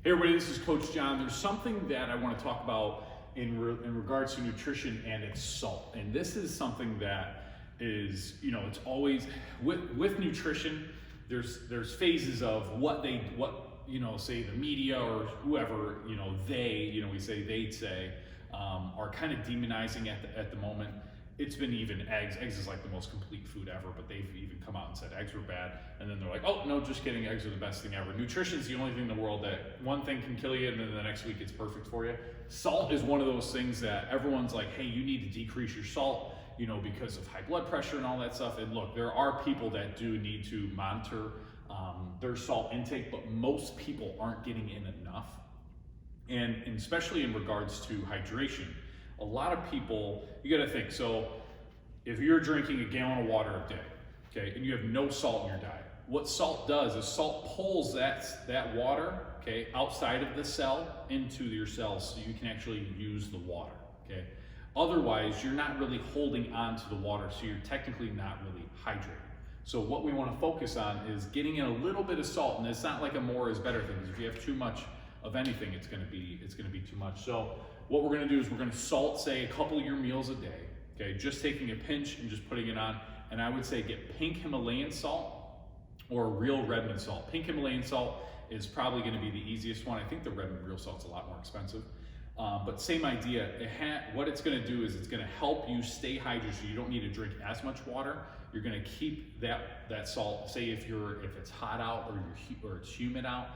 Hey everybody, this is Coach John. There's something that I want to talk about in regards to nutrition, and it's salt. And this is something that is, it's always with nutrition. There's phases of say the media or whoever, we say they'd say, are kind of demonizing at the moment. It's been even eggs. Eggs is like the most complete food ever, but they've even come out and said eggs were bad. And then they're like, oh, no, just kidding. Eggs are the best thing ever. Nutrition's the only thing in the world that one thing can kill you and then the next week it's perfect for you. Salt is one of those things that everyone's like, hey, you need to decrease your salt, because of high blood pressure and all that stuff. And look, there are people that do need to monitor their salt intake, but most people aren't getting in enough. And especially in regards to hydration. A lot of people, you got to think, so if you're drinking a gallon of water a day, okay, and you have no salt in your diet, what salt does is salt pulls that water, okay, outside of the cell into your cells so you can actually use the water, okay? Otherwise, you're not really holding on to the water, so you're technically not really hydrated. So what we want to focus on is getting in a little bit of salt, and it's not like a more is better thing, because if you have too much of anything, it's gonna be too much. So what we're gonna do is we're gonna salt, say, a couple of your meals a day, okay? Just taking a pinch and just putting it on. And I would say get pink Himalayan salt or real Redmond salt. Pink Himalayan salt is probably gonna be the easiest one. I think the Redmond real salt's a lot more expensive. But same idea, what it's gonna do is it's gonna help you stay hydrated so you don't need to drink as much water. You're gonna keep that salt, say if it's hot out or it's humid out,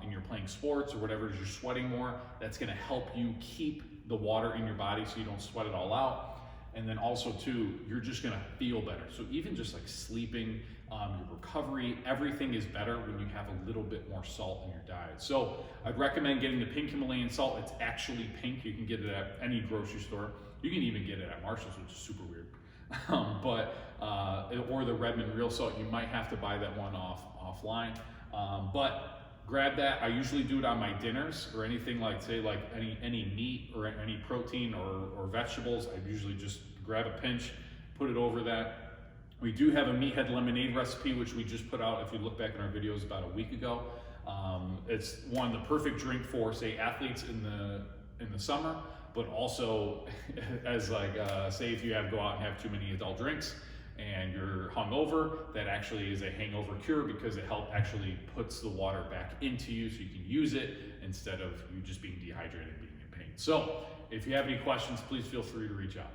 and you're playing sports or whatever, you're sweating more, that's gonna help you keep the water in your body so you don't sweat it all out. And then also too, you're just gonna feel better. So even just like sleeping, your recovery, everything is better when you have a little bit more salt in your diet. So I'd recommend getting the pink Himalayan salt. It's actually pink. You can get it at any grocery store. You can even get it at Marshall's, which is super weird. Or the Redmond real salt, you might have to buy that one offline. But grab that. I usually do it on my dinners or anything like, say, like any meat or any protein or vegetables. I usually just grab a pinch, put it over that. We do have a meathead lemonade recipe, which we just put out, if you look back in our videos, about a week ago. It's the perfect drink for, say, athletes in the summer, but also as say if you go out and have too many adult drinks and you're hungover, that actually is a hangover cure because it actually puts the water back into you so you can use it instead of you just being dehydrated and being in pain. So if you have any questions, please feel free to reach out.